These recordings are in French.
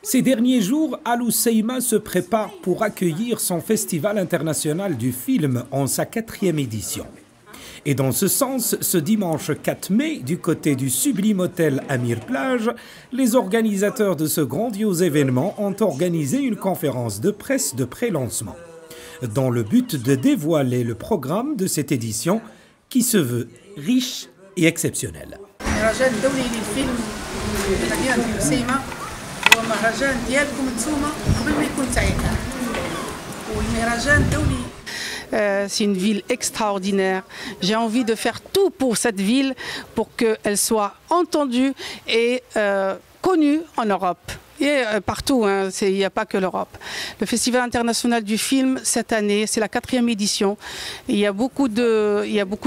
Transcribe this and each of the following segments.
Ces derniers jours, Al Hoceima se prépare pour accueillir son Festival international du film en sa 4e édition. Et dans ce sens, ce dimanche 4 mai, du côté du sublime hôtel Amir Plage, les organisateurs de ce grandiose événement ont organisé une conférence de presse de pré-lancement, dans le but de dévoiler le programme de cette édition qui se veut riche et exceptionnel. C'est une ville extraordinaire. J'ai envie de faire tout pour cette ville pour qu'elle soit entendue et connue en Europe. Et partout, hein, il n'y a pas que l'Europe. Le Festival international du film, cette année, c'est la 4e édition. Il y a beaucoup de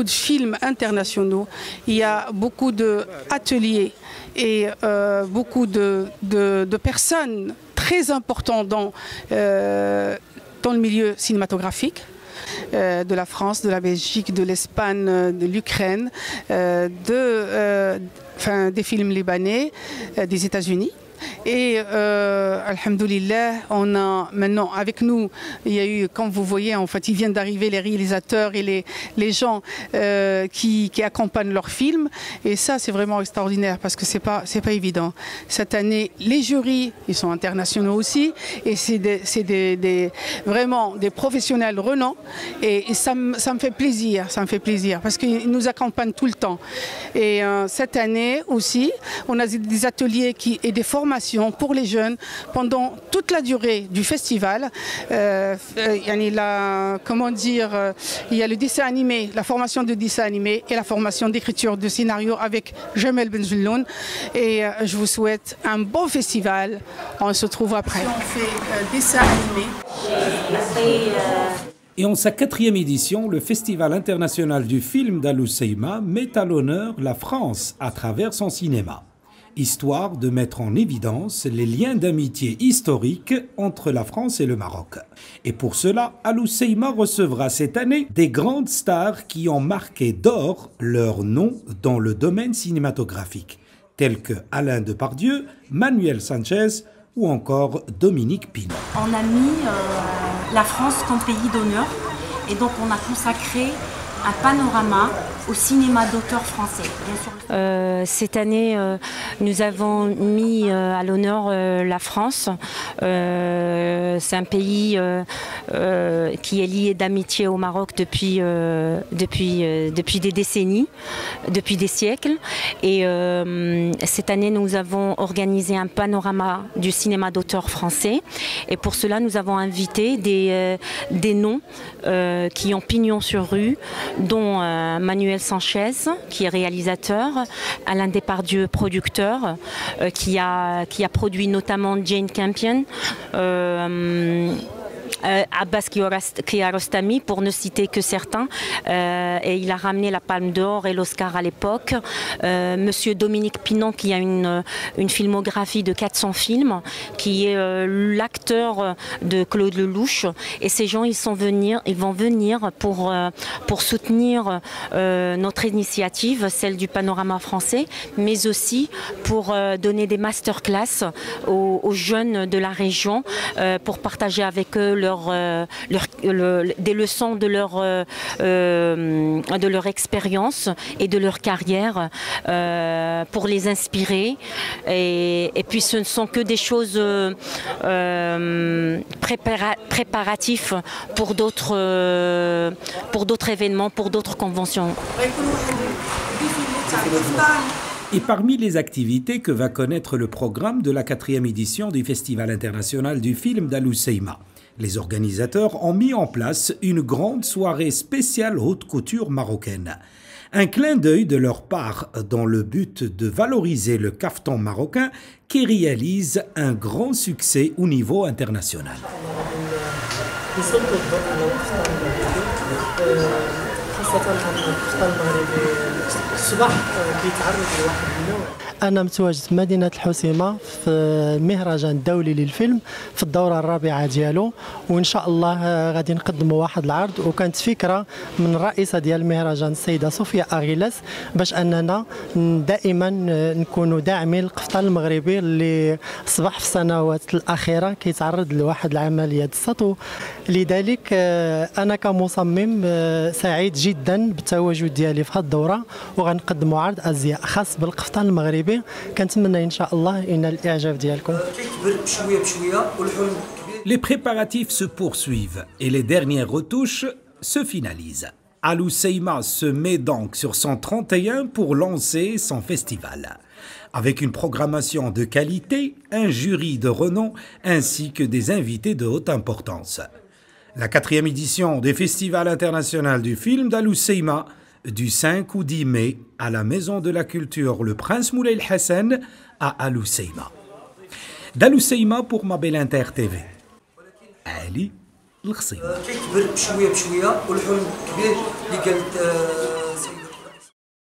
films internationaux, il y a beaucoup d'ateliers et beaucoup de personnes très importantes dans le milieu cinématographique. De la France, de la Belgique, de l'Espagne, de l'Ukraine, des films libanais, des États-Unis. Et alhamdoulilah, on a maintenant avec nous, il y a eu, comme vous voyez, en fait, ils viennent d'arriver les réalisateurs et les gens qui accompagnent leurs films. Et ça, c'est vraiment extraordinaire parce que c'est pas évident. Cette année, les jurys, ils sont internationaux aussi, et c'est vraiment des professionnels renommés. Et ça me fait plaisir, parce qu'ils nous accompagnent tout le temps. Et cette année aussi, on a des ateliers et des formations pour les jeunes pendant toute la durée du festival. Il y a le dessin animé, la formation de dessin animé et la formation d'écriture de scénario avec Jamel Benjelloun. Et je vous souhaite un bon festival. On se retrouve après. On fait dessin animé. Et en sa 4e édition, le Festival international du film d'Al Hoceima met à l'honneur la France à travers son cinéma, histoire de mettre en évidence les liens d'amitié historiques entre la France et le Maroc. Et pour cela, Al Hoceima recevra cette année des grandes stars qui ont marqué d'or leur nom dans le domaine cinématographique, tels que Alain Depardieu, Manuel Sanchez ou encore Dominique Pinon. On a mis la France comme pays d'honneur et donc on a consacré un panorama au cinéma d'auteur français. Bien sûr. Cette année, nous avons mis à l'honneur la France. C'est un pays qui est lié d'amitié au Maroc depuis des décennies, depuis des siècles. Et cette année, nous avons organisé un panorama du cinéma d'auteur français. Et pour cela, nous avons invité des noms qui ont pignon sur rue, dont Manuel Sanchez, qui est réalisateur, Alain Depardieu, producteur, qui a produit notamment Jane Campion, Abbas Kiarostami, pour ne citer que certains, et il a ramené la Palme d'Or et l'Oscar à l'époque. Monsieur Dominique Pinon, qui a une filmographie de 400 films, qui est l'acteur de Claude Lelouch. Et ces gens, ils vont venir pour soutenir notre initiative, celle du panorama français, mais aussi pour donner des masterclass aux jeunes de la région, pour partager avec eux des leçons de leur expérience et de leur carrière, pour les inspirer. Et puis ce ne sont que des choses préparatifs pour d'autres événements, pour d'autres conventions. Et parmi les activités que va connaître le programme de la 4e édition du Festival international du film d'Al Hoceima, les organisateurs ont mis en place une grande soirée spéciale haute couture marocaine. Un clin d'œil de leur part dans le but de valoriser le caftan marocain qui réalise un grand succès au niveau international. أنا متواجد في مدينة الحسيمة في المهرجان الدولي للفيلم في الدورة الرابعة ديالو، وإن شاء الله غادي نقدموا واحد العرض. وكانت فكرة من الرئيسة ديال المهرجان السيدة صوفيا أغيلس باش أننا دائما نكونوا داعمين للقفطان المغربي اللي أصبح في السنوات الأخيرة كيتعرض لواحد العملية السطو. لذلك أنا كمصمم سعيد جدا بالتواجد ديالي في هذه الدورة، وغنقدموا عرض أزياء خاص بالقفطان المغربي. كنتمنى إن شاء الله ينال الإعجاب ديالكم. Les préparatifs se poursuivent et les dernières retouches se finalisent. Alou Seima se met donc sur son 31 pour lancer son festival. Avec une programmation de qualité, un jury de renom ainsi que des invités de haute importance. La 4e édition des Festivals internationaux du film d'Alou Seima du 5 au 10 mai à la Maison de la Culture Le Prince Moulay El Hassan à Alou Seima. d'Alou Seima pour Ma Belle Inter TV. Ali الخصيمة. كيكبر بشويه بشويه والحلم كبير اللي قالت